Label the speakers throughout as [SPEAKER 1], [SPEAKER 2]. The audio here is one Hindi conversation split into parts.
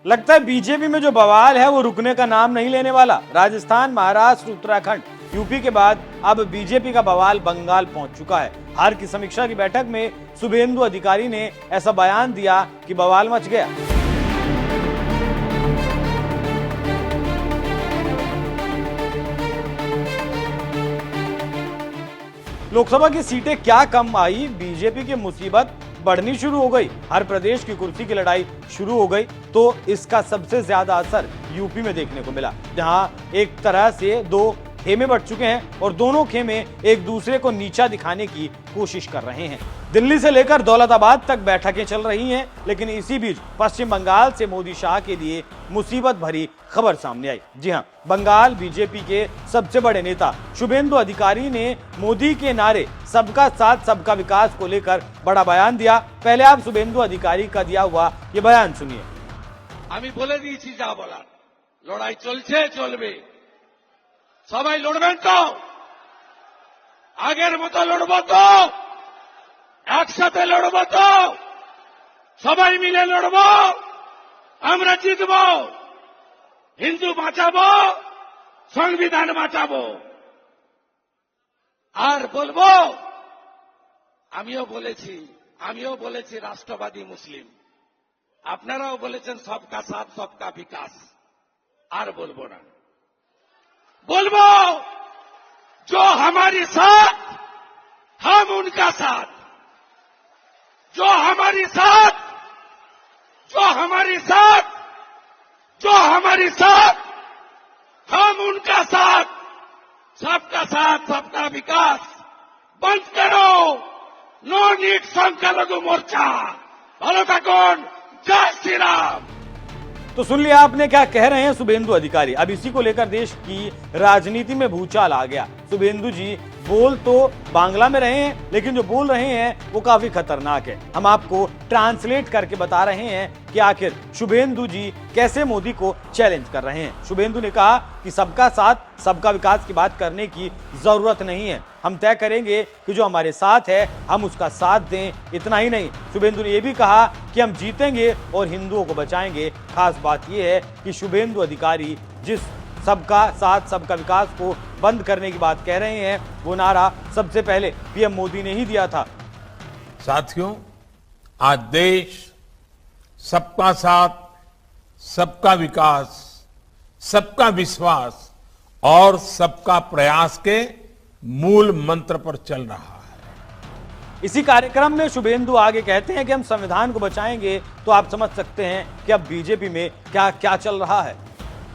[SPEAKER 1] लगता है बीजेपी में जो बवाल है वो रुकने का नाम नहीं लेने वाला। राजस्थान, महाराष्ट्र, उत्तराखंड, यूपी के बाद अब बीजेपी का बवाल बंगाल पहुंच चुका है। हार की समीक्षा की बैठक में शुभेंदु अधिकारी ने ऐसा बयान दिया कि बवाल मच गया। लोकसभा की सीटें क्या कम आई, बीजेपी की मुसीबत बढ़नी शुरू हो गई, हर प्रदेश की कुर्सी की लड़ाई शुरू हो गई। तो इसका सबसे ज्यादा असर यूपी में देखने को मिला, जहां एक तरह से दो खेमे बढ़ चुके हैं और दोनों खेमे एक दूसरे को नीचा दिखाने की कोशिश कर रहे हैं। दिल्ली से लेकर दौलताबाद तक बैठकें चल रही हैं, लेकिन इसी बीच पश्चिम बंगाल से मोदी शाह के लिए मुसीबत भरी खबर सामने आई। जी हां, बंगाल बीजेपी के सबसे बड़े नेता शुभेंदु अधिकारी ने मोदी के नारे सबका साथ सबका विकास को लेकर बड़ा बयान दिया। पहले आप शुभेंदु अधिकारी का दिया हुआ ये बयान सुनिए।
[SPEAKER 2] আমি বলে দিয়েছি যা বলার, লড়াই চলছে চলবে, সবাই লড়বেন তো, আগের মতো লড়বো তো, একসাথে লড়বো তো, সবাই মিলে লড়বো, আমরা জিতবো, হিন্দু বাঁচাবো, সংবিধান বাঁচাবো। আর বলবো, আমিও বলেছি রাষ্ট্রবাদী মুসলিম, আপনারাও বলেছেন সবকা সাথ সবকা বিকাশ। আর বলবো না, बोलबो जो हमारी साथ हम उनका साथ, जो हमारी साथ हम उनका साथ, सबका साथ सबका विकास। बंद करो नो नीड संख्यालघु मोर्चा। ভালো থাকুন, जय श्री राम।
[SPEAKER 1] तो सुन लिया आपने क्या कह रहे हैं शुभेंदु अधिकारी। अब इसी को लेकर देश की राजनीति में भूचाल आ गया। शुभेंदु जी बोल तो बांग्ला में रहे हैं, लेकिन जो बोल रहे हैं वो काफी खतरनाक है। हम आपको ट्रांसलेट करके बता रहे हैं कि आखिर शुभेंदु जी कैसे मोदी को चैलेंज कर रहे हैं। शुभेंदु ने कहा कि सबका साथ सबका विकास की बात करने की जरूरत नहीं है, हम तय करेंगे कि जो हमारे साथ है हम उसका साथ दें। इतना ही नहीं, शुभेंदु ने यह भी कहा कि हम जीतेंगे और हिंदुओं को बचाएंगे। खास बात यह है कि शुभेंदु अधिकारी जिस सबका साथ सबका विकास को बंद करने की बात कह रहे हैं, वो नारा सबसे पहले पीएम मोदी ने ही दिया था।
[SPEAKER 3] साथियों, आज देश सबका साथ सबका विकास, सबका विश्वास और सबका प्रयास के मूल मंत्र पर चल रहा है।
[SPEAKER 1] इसी कार्यक्रम में शुभेंदु आगे कहते हैं कि हम संविधान को बचाएंगे। तो आप समझ सकते हैं कि अब बीजेपी में क्या क्या चल रहा है।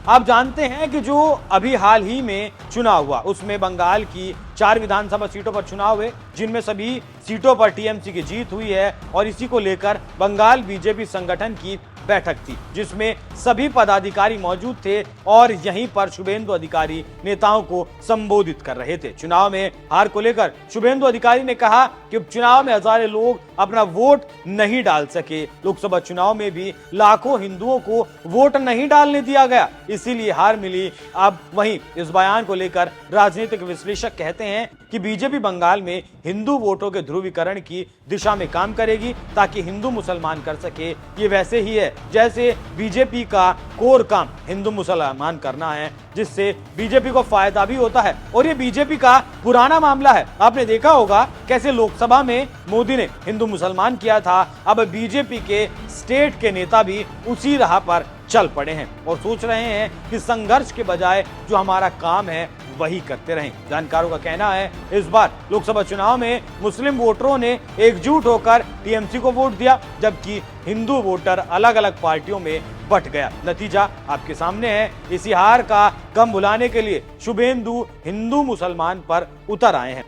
[SPEAKER 1] आप जानते हैं कि जो अभी हाल ही में चुनाव हुआ उसमें बंगाल की 4 विधानसभा सीटों पर चुनाव हुए, जिनमें सभी सीटों पर टीएमसी की जीत हुई है। और इसी को लेकर बंगाल बीजेपी संगठन की बैठक थी, जिसमें सभी पदाधिकारी मौजूद थे और यहीं पर शुभेंदु अधिकारी नेताओं को संबोधित कर रहे थे। चुनाव में हार को लेकर शुभेंदु अधिकारी ने कहा कि उपचुनाव में हजारों लोग अपना वोट नहीं डाल सके, लोकसभा चुनाव में भी लाखों हिंदुओं को वोट नहीं डालने दिया गया, इसीलिए हार मिली। अब वहीं इस बयान को लेकर राजनीतिक विश्लेषक कहते हैं कि बीजेपी बंगाल में हिंदू वोटों के ध्रुवीकरण की दिशा में काम करेगी ताकि हिंदू मुसलमान कर सके। ये वैसे ही है जैसे बीजेपी का कोर काम हिंदू मुसलमान करना है, जिससे बीजेपी को फायदा भी होता है। और ये बीजेपी का पुराना मामला है। आपने देखा होगा कैसे लोकसभा में मोदी ने हिंदू मुसलमान किया था। अब बीजेपी के स्टेट के नेता भी उसी राह पर चल पड़े हैं और सोच रहे हैं कि संघर्ष के बजाय जो हमारा काम है वही करते रहें। जानकारों का कहना है इस बार लोकसभा चुनाव में मुस्लिम वोटरों ने एकजुट होकर टीएमसी को वोट दिया, जबकि हिंदू वोटर अलग अलग पार्टियों में बट गया। नतीजा आपके सामने है। इसी हार का गम भुलाने के लिए शुभेंदु हिंदू मुसलमान पर उतर आए हैं।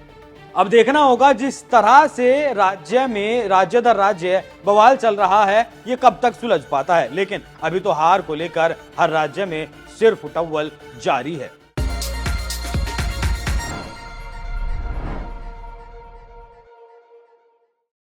[SPEAKER 1] अब देखना होगा जिस तरह से राज्य में राज्य दर राज्य बवाल चल रहा है ये कब तक सुलझ पाता है। लेकिन अभी तो हार को लेकर हर राज्य में सिर फुटव्वल जारी है।